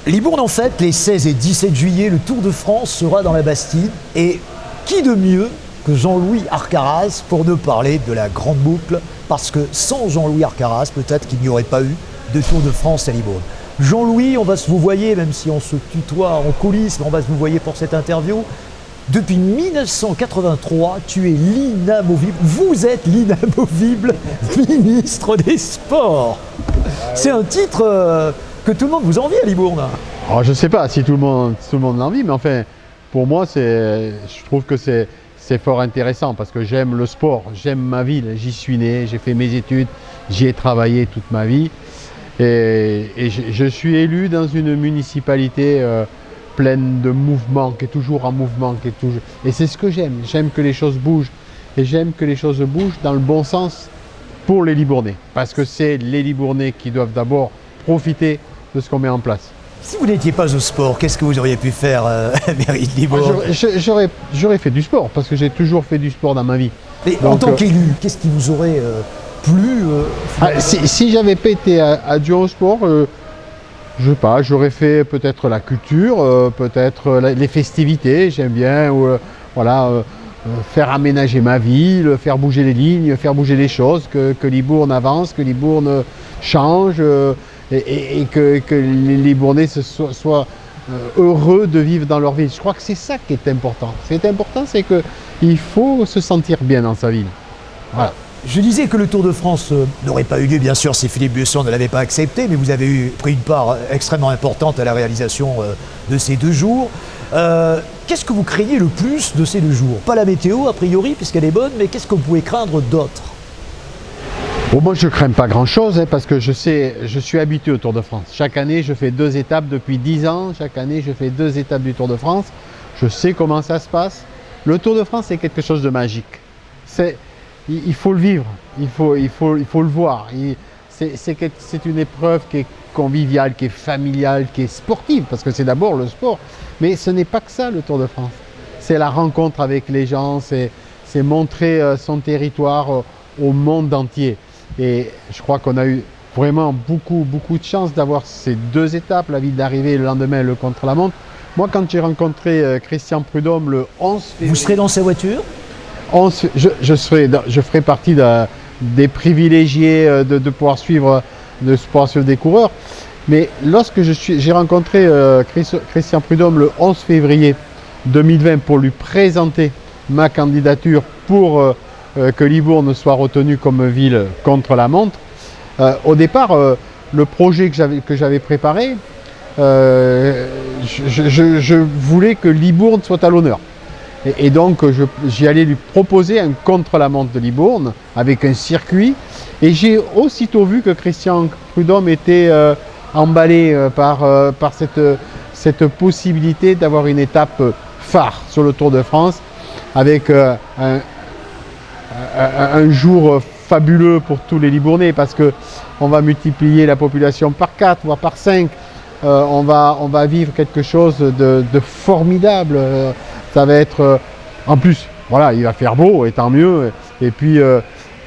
Libourne en fait, les 16 et 17 juillet, le Tour de France sera dans la Bastide. Et qui de mieux que Jean-Louis Arcaraz pour nous parler de la grande boucle, parce que sans Jean-Louis Arcaraz, peut-être qu'il n'y aurait pas eu de Tour de France à Libourne. Jean-Louis, on va se vous voyer, même si on se tutoie en coulisses, mais on va se vous voyer pour cette interview. Depuis 1983, tu es l'inamovible, vous êtes l'inamovible ministre des Sports. C'est un titre que tout le monde vous envie à Libourne. Alors, je ne sais pas si tout le monde l'envie, mais enfin, pour moi, je trouve que c'est fort intéressant parce que j'aime le sport, j'aime ma ville, j'y suis né, j'ai fait mes études, j'y ai travaillé toute ma vie. Et je suis élu dans une municipalité pleine de mouvements, qui est toujours en mouvement, et c'est ce que j'aime. J'aime que les choses bougent, et j'aime que les choses bougent dans le bon sens pour les Libournais, parce que c'est les Libournais qui doivent d'abord profiter de ce qu'on met en place. Si vous n'étiez pas au sport, qu'est-ce que vous auriez pu faire à la mairie de Libourne? J'aurais fait du sport, parce que j'ai toujours fait du sport dans ma vie. Mais en tant qu'élu, qu'est-ce qui vous aurait plu si j'avais pas été adjoint au sport, je sais pas, j'aurais fait peut-être la culture, peut-être les festivités, j'aime bien, faire aménager ma ville, faire bouger les lignes, faire bouger les choses, que Libourne avance, que Libourne change, et que les Libournais soient heureux de vivre dans leur ville. Je crois que c'est ça qui est important. Ce qui est important, c'est qu'il faut se sentir bien dans sa ville. Voilà. Je disais que le Tour de France n'aurait pas eu lieu, bien sûr, si Philippe Buesson ne l'avait pas accepté, mais vous avez pris une part extrêmement importante à la réalisation de ces 2 jours. Qu'est-ce que vous craignez le plus de ces 2 jours? Pas la météo, a priori, puisqu'elle est bonne, mais qu'est-ce que vous pouvez craindre d'autre? Bon, moi, je ne crains pas grand-chose, parce que je suis habitué au Tour de France. Chaque année, je fais 2 étapes depuis 10 ans. Chaque année, je fais 2 étapes du Tour de France. Je sais comment ça se passe. Le Tour de France, c'est quelque chose de magique. Il faut le vivre, il faut le voir. C'est une épreuve qui est conviviale, qui est familiale, qui est sportive, parce que c'est d'abord le sport. Mais ce n'est pas que ça, le Tour de France. C'est la rencontre avec les gens, c'est montrer son territoire au monde entier. Et je crois qu'on a eu vraiment beaucoup de chance d'avoir ces 2 étapes, la ville d'arrivée et le lendemain le contre-la-montre. Moi, quand j'ai rencontré Christian Prudhomme le 11 février... Vous serez dans sa voiture? Je ferai partie des privilégiés de pouvoir suivre des coureurs. Mais lorsque j'ai rencontré Christian Prudhomme le 11 février 2020 pour lui présenter ma candidature pour que Libourne soit retenue comme ville contre la montre, au départ, le projet que j'avais préparé, je voulais que Libourne soit à l'honneur. Et donc, j'y allais lui proposer un contre-la-montre de Libourne avec un circuit. Et j'ai aussitôt vu que Christian Prudhomme était emballé par cette possibilité d'avoir une étape phare sur le Tour de France avec un jour fabuleux pour tous les Libournais parce qu'on va multiplier la population par 4, voire par 5. On va vivre quelque chose de formidable. Ça va être, en plus, voilà, il va faire beau et tant mieux. Et puis,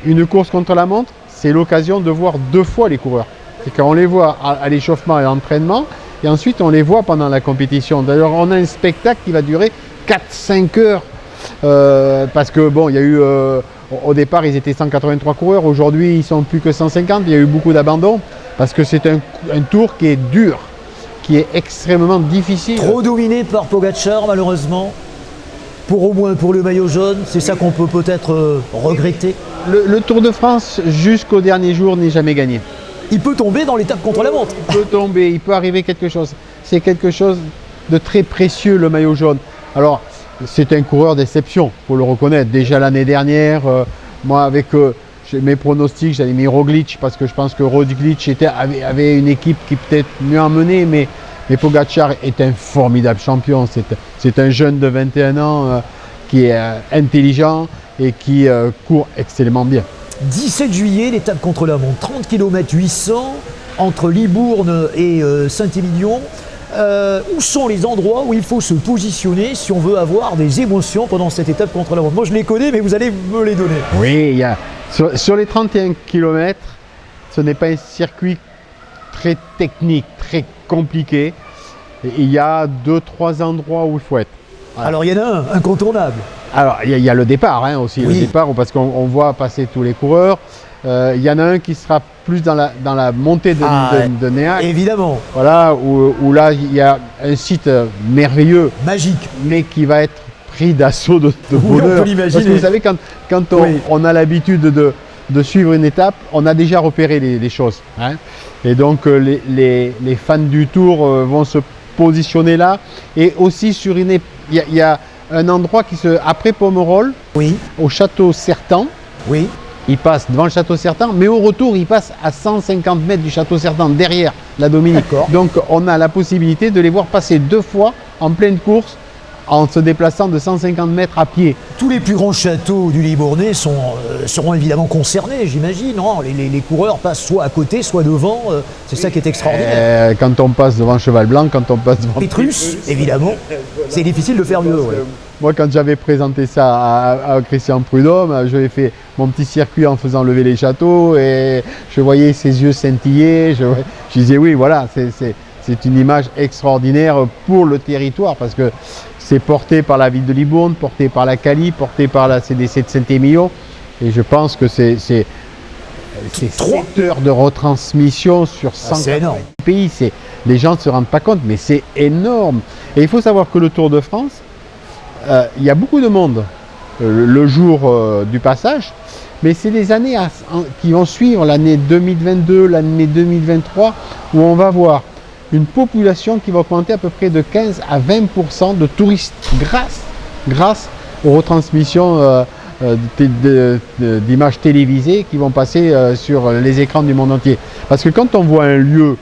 une course contre la montre, c'est l'occasion de voir 2 fois les coureurs. C'est qu'on les voit à l'échauffement et à l'entraînement, et ensuite on les voit pendant la compétition. D'ailleurs, on a un spectacle qui va durer 4-5 heures. Parce que, bon, il y a eu, au départ, ils étaient 183 coureurs. Aujourd'hui, ils sont plus que 150. Il y a eu beaucoup d'abandon parce que c'est un tour qui est dur, qui est extrêmement difficile. Trop dominé par Pogacar, malheureusement. Au moins pour le maillot jaune, c'est ça qu'on peut peut-être regretter. Le Tour de France, jusqu'au dernier jour, n'est jamais gagné. Il peut tomber dans l'étape contre la montre. Il peut tomber, il peut arriver quelque chose. C'est quelque chose de très précieux, le maillot jaune. Alors, c'est un coureur d'exception, il faut le reconnaître. Déjà l'année dernière, moi, avec mes pronostics, j'avais mis Roglic, parce que je pense que Roglic avait une équipe qui peut-être mieux emmenée, mais Pogacar est un formidable champion. C'est un jeune de 21 ans qui est intelligent et qui court excellemment bien. 17 juillet, l'étape contre la montre, 30 km 800 entre Libourne et Saint-Émilion. Où sont les endroits où il faut se positionner si on veut avoir des émotions pendant cette étape contre la montre? Moi je les connais, mais vous allez me les donner. Oui, sur les 31 km, ce n'est pas un circuit très technique, très compliqué. Et il y a 2-3 endroits où il faut être. Voilà. Alors il y en a un, incontournable. Alors, il y a le départ aussi, Oui. le départ parce qu'on voit passer tous les coureurs. Il y en a un qui sera plus dans la montée de Néac, Évidemment, voilà, où là, il y a un site merveilleux, magique. mais qui va être pris d'assaut de Oui, on bonheur. peut l'imaginer. Parce que vous savez, quand Oui. on a l'habitude de suivre une étape, on a déjà repéré les choses. Hein. Et donc, les fans du Tour vont se positionner là. Et aussi, sur il y a un endroit après Pomerol, Oui, au château Certan. oui. Il passe devant le château Certan, mais au retour, il passe à 150 mètres du château Certan, derrière la Dominique. D'accord. Donc, on a la possibilité de les voir passer 2 fois en pleine course, en se déplaçant de 150 mètres à pied. Tous les plus grands châteaux du Libournais seront évidemment concernés, j'imagine. Non, les coureurs passent soit à côté, soit devant. C'est ça qui est extraordinaire. Quand on passe devant Cheval Blanc, quand on passe devant Pétrus, évidemment. C'est difficile de faire mieux. Ouais. Moi, quand j'avais présenté ça à Christian Prudhomme, je fait mon petit circuit en faisant lever les châteaux et je voyais ses yeux scintiller. Je disais oui, voilà, c'est une image extraordinaire pour le territoire parce que c'est porté par la ville de Libourne, porté par la Cali, porté par la CDC de Saint-Émilion. Et je pense que c'est 7 heures de retransmission sur 100 pays. Les gens ne se rendent pas compte, mais c'est énorme. Et il faut savoir que le Tour de France, il y a beaucoup de monde le jour du passage, mais c'est des années qui vont suivre, l'année 2022, l'année 2023, où on va voir une population qui va augmenter à peu près de 15 à 20% de touristes grâce aux retransmissions d'images télévisées qui vont passer sur les écrans du monde entier. Parce que quand on voit un lieu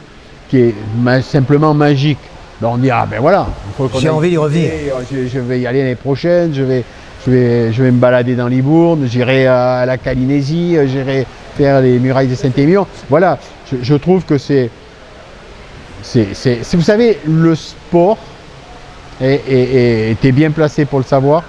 qui est simplement magique, on dit ah ben voilà, j'ai envie d'y revenir. Je vais y aller l'année prochaine, je vais me balader dans Libourne, j'irai à la Calinésie, j'irai faire les murailles de Saint-Émilion. Voilà, je trouve que vous savez, le sport était bien placé pour le savoir,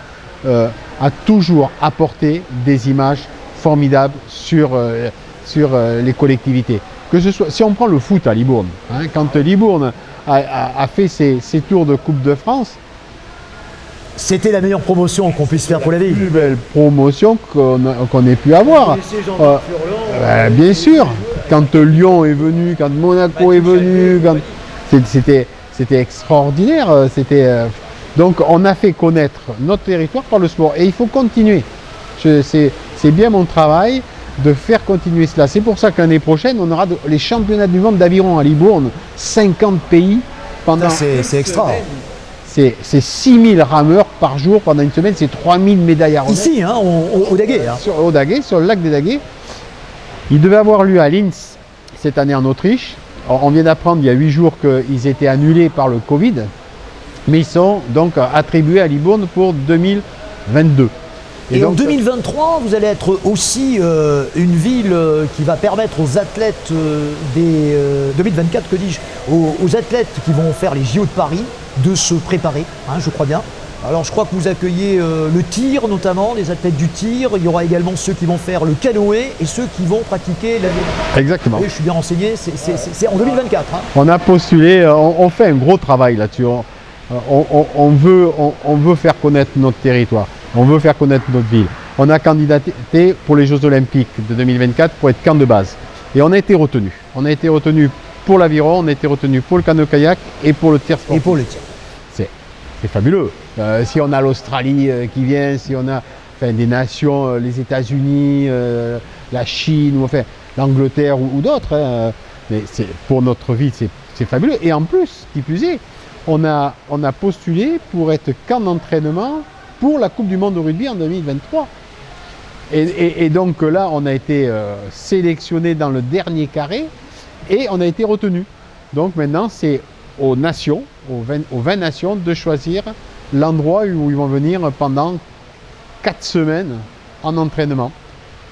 a toujours apporté des images formidables sur les collectivités. Que ce soit, si on prend le foot à Libourne, hein, quand Libourne a fait ses tours de Coupe de France, c'était la meilleure promotion qu'on puisse faire pour la ville. La plus belle promotion qu'on ait pu avoir. Bien sûr, quand Lyon est venu, quand Monaco est venu, c'était extraordinaire. Donc on a fait connaître notre territoire par le sport et il faut continuer. C'est bien mon travail de faire continuer cela. C'est pour ça que l'année prochaine, on aura les championnats du monde d'aviron à Libourne, 50 pays pendant. C'est extra. C'est 6000 rameurs par jour pendant une semaine, c'est 3000 médailles à remettre. Ici, hein, au Daguet. Hein. Au Daguet, sur le lac des Daguets. Il devait avoir lieu à Linz cette année en Autriche. Alors, on vient d'apprendre il y a 8 jours qu'ils étaient annulés par le Covid, mais ils sont donc attribués à Libourne pour 2022. Et donc, en 2023, vous allez être aussi une ville qui va permettre aux athlètes 2024, que dis-je, aux athlètes qui vont faire les JO de Paris de se préparer, hein, je crois bien. Alors je crois que vous accueillez le tir notamment, les athlètes du tir. Il y aura également ceux qui vont faire le canoë et ceux qui vont pratiquer l'aviron. Exactement. Oui, je suis bien renseigné, c'est en 2024. Hein. On a postulé, on fait un gros travail là-dessus. On veut faire connaître notre territoire, on veut faire connaître notre ville. On a candidaté pour les Jeux Olympiques de 2024 pour être camp de base. Et on a été retenu. On a été retenu pour l'aviron, on a été retenu pour le canoë-kayak et pour le tir sportif. Et pour le tir. C'est fabuleux. Si on a l'Australie qui vient, si on a des nations, les États-Unis, la Chine, ou enfin l'Angleterre ou d'autres, hein, mais pour notre ville, c'est fabuleux. Et en plus, qui plus est, on a postulé pour être camp d'entraînement pour la Coupe du Monde de rugby en 2023. Et donc là, on a été sélectionné dans le dernier carré et on a été retenu. Donc maintenant, c'est aux nations, aux 20 nations, de choisir l'endroit où ils vont venir pendant 4 semaines en entraînement.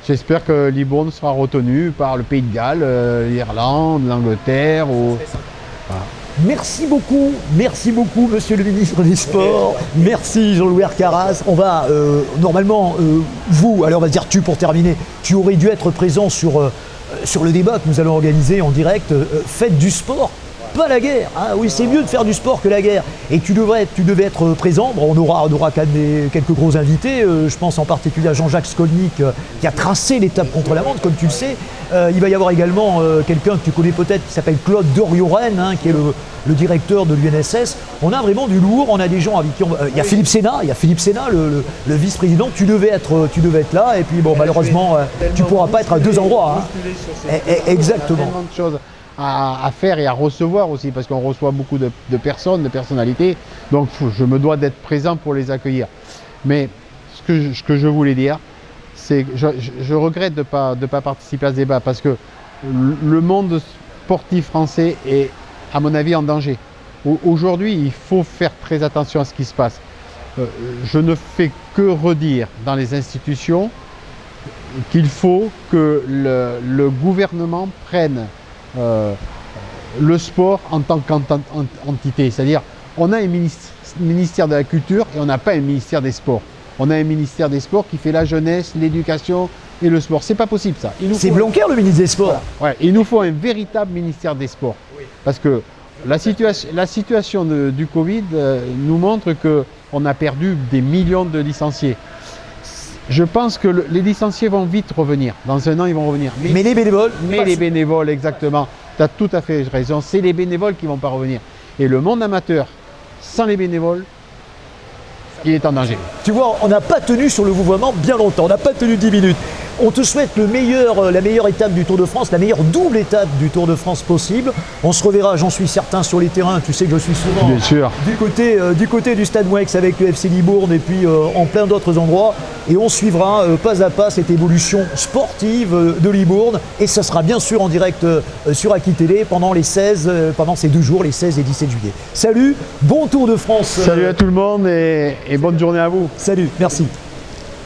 J'espère que Libourne sera retenu par le Pays de Galles, l'Irlande, l'Angleterre. Voilà. Merci beaucoup, monsieur le ministre des Sports. Merci Jean-Louis Arcaraz. On va normalement, vous, alors on va dire tu pour terminer, tu aurais dû être présent sur le débat que nous allons organiser en direct. Faites du sport. pas la guerre. Ah oui, c'est mieux de faire du sport que la guerre. Et tu devais être présent. Bon, on aura quand même quelques gros invités. Je pense en particulier à Jean-Jacques Skolnick qui a tracé l'étape contre la montre, comme tu le sais. Il va y avoir également quelqu'un que tu connais peut-être qui s'appelle Claude Dorioren, hein, qui est le directeur de l'UNSS. On a vraiment du lourd. On a des gens avec qui il y a Philippe Sénat, le vice-président. Tu devais être là. Et puis bon, malheureusement, tu pourras pas être à deux endroits. Hein. Exactement. Tellement de choses à faire et à recevoir aussi, parce qu'on reçoit beaucoup de personnes, de personnalités. Donc je me dois d'être présent pour les accueillir. Mais ce que je voulais dire, c'est que je regrette de pas participer à ce débat, parce que le monde sportif français est, à mon avis, en danger. Aujourd'hui, il faut faire très attention à ce qui se passe. Je ne fais que redire dans les institutions qu'il faut que le gouvernement prenne le sport en tant qu'entité. C'est-à-dire, on a un ministère de la Culture et on n'a pas un ministère des Sports. On a un ministère des Sports qui fait la jeunesse, l'éducation et le sport. C'est pas possible ça. C'est Blanquer le ministre des Sports. Voilà. Ouais, il nous faut un véritable ministère des Sports. Oui. Parce que la situation du Covid nous montre qu'on a perdu des millions de licenciés. Je pense que les licenciés vont vite revenir. Dans un an, ils vont revenir. Mais les bénévoles. Mais les bénévoles, exactement. Tu as tout à fait raison. C'est les bénévoles qui ne vont pas revenir. Et le monde amateur, sans les bénévoles, il est en danger. Tu vois, on n'a pas tenu sur le vouvoiement bien longtemps. On n'a pas tenu 10 minutes. On te souhaite la meilleure étape du Tour de France, la meilleure double étape du Tour de France possible. On se reverra, j'en suis certain, sur les terrains. Tu sais que je suis souvent bien sûr. Du côté du Stade Mouex avec le FC Libourne et puis en plein d'autres endroits. Et on suivra pas à pas cette évolution sportive de Libourne. Et ça sera bien sûr en direct sur Aki Télé pendant ces 2 jours, les 16 et 17 juillet. Salut, bon Tour de France. Salut à tout le monde et bonne journée à vous. Salut, merci.